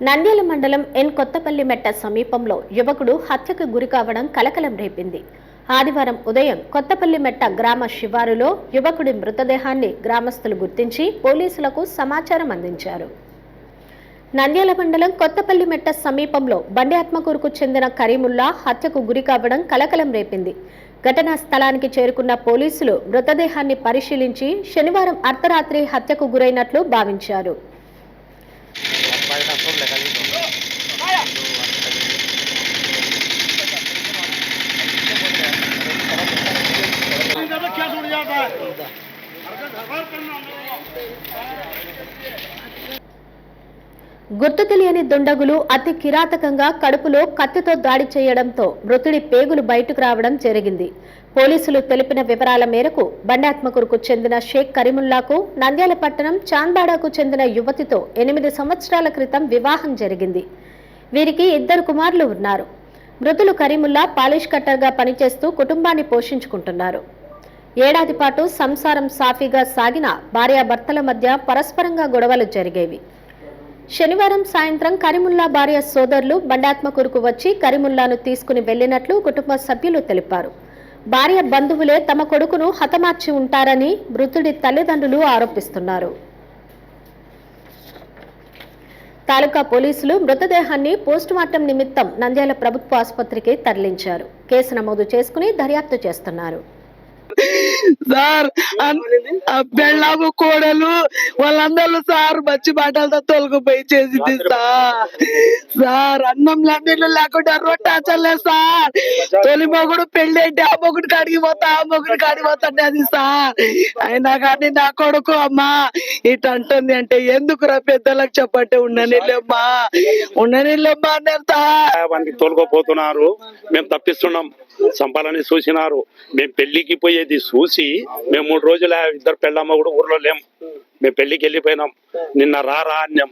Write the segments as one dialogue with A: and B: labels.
A: నంద్యాల మండలం ఎన్ కొత్తపల్లి మెట్ట సమీపంలో యువకుడు హత్యకు గురి కావడం కలకలం రేపింది. ఆదివారం ఉదయం కొత్తపల్లి మెట్ట గ్రామ శివారులో యువకుడి మృతదేహాన్ని గ్రామస్తులు గుర్తించి పోలీసులకు సమాచారం అందించారు. నంద్యాల మండలం కొత్తపల్లి మెట్ట సమీపంలో బండి ఆత్మకూరుకు చెందిన కరీముల్లా హత్యకు గురి కావడం కలకలం రేపింది. ఘటనా స్థలానికి చేరుకున్న పోలీసులు మృతదేహాన్ని పరిశీలించి శనివారం అర్ధరాత్రి హత్యకు గురైనట్లు భావించారు. గుర్తు తెలియని దుండగులు అతి కిరాతకంగా కడుపులో కత్తితో దాడి చేయడంతో మృతుడి పేగులు బయటకు రావడం జరిగింది. పోలీసులు తెలిపిన వివరాల మేరకు బండాత్మకూరుకు చెందిన షేక్ కరీముల్లాకు నంద్యాల పట్టణం చాందాడాకు చెందిన యువతితో 8 సంవత్సరాల క్రితం వివాహం జరిగింది. వీరికి 2 కుమారులు ఉన్నారు. మృతులు కరీముల్లా పాలిష్ కట్టర్గా పనిచేస్తూ కుటుంబాన్ని పోషించుకుంటున్నారు. ఏడాది పాటు సంసారం సాఫీగా సాగిన భార్యాభర్తల మధ్య పరస్పరంగా గొడవలు జరిగేవి. శనివారం సాయంత్రం కరీముల్లా భార్య సోదరులు బండాత్మకూరుకు వచ్చి కరీముల్లాను తీసుకుని వెళ్లినట్లు కుటుంబ సభ్యులు తెలిపారు. భార్య బంధువులే తమ కొడుకును హతమార్చి ఉంటారని మృతుడి తల్లిదండ్రులు ఆరోపిస్తున్నారు. తాలూకా పోలీసులు మృతదేహాన్ని పోస్టుమార్టం నిమిత్తం నంద్యాల ప్రభుత్వ ఆసుపత్రికి తరలించారు. కేసు నమోదు చేసుకుని దర్యాప్తు చేస్తున్నారు.
B: సార్ బెళ్ళాము కోడలు వాళ్ళందరూ సార్ మంచి మాటలతో తొలగిపోయి చేసింది సార్ అన్నం నీళ్ళు లేకుండా రొట్టాచలేదు సార్. తొలి మొగుడు పెళ్లి అంటే ఆ మొగుడు కాడికి పోతా ఆ మొగుడు కాడికి పోతాండి అది సార్. అయినా కానీ నా కొడుకు అమ్మా ఇటు అంటుంది అంటే ఎందుకురా పెద్దలకు చెప్పంటే ఉండనిలేమ్మా
C: అన్నారు. తోలుకోపోతున్నారు, మేము తప్పిస్తున్నాం, సంపాలని చూసినారు. మేము పెళ్లికి పోయేది చూసి మేము 3 రోజులు 2 పెళ్ళమ్మ కూడా ఊర్లో లేము. మేము పెళ్లికి వెళ్ళిపోయినాం. నిన్న రారా అన్నాం.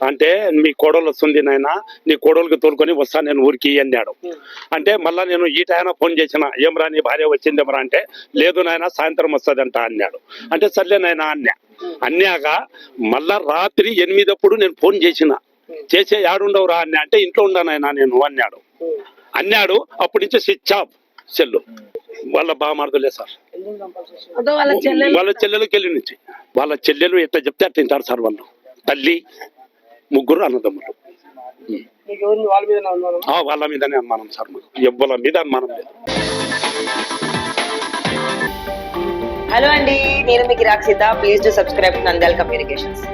C: అంటే మీ కోడలు వస్తుంది నాయన, నీ కోడలుకి తోలుకొని వస్తా నేను ఊరికి అన్నాడు. అంటే మళ్ళా నేను ఈ టైం ఫోన్ చేసిన, ఏమరా నీ భార్య వచ్చిందేమరా అంటే, లేదు నాయన సాయంత్రం వస్తుందంట అన్నాడు. అంటే సర్లే నాయన అన్నాక మళ్ళా రాత్రి 8 నేను ఫోన్ చేసే యాడుండవురా అంటే ఇంట్లో ఉండనాయన నేను అన్నాడు. అప్పటి నుంచి స్విచ్ ఆఫ్ సెల్లు. వాళ్ళ బామార్దులే సార్, వాళ్ళ చెల్లెలకి వెళ్ళి నుంచి వాళ్ళ చెల్లెలు ఎట్లా చెప్తే అట్లా తింటారు సార్. వాళ్ళు తల్లి 3 అన్నదమ్ములు. వాళ్ళ మీదనే అనుమానం సార్, మాకు ఎవ్వల మీద అనుమానం లేదు.
D: హలో అండి, నేను మీకు Rakshitha. Please do subscribe to Nandyal communications.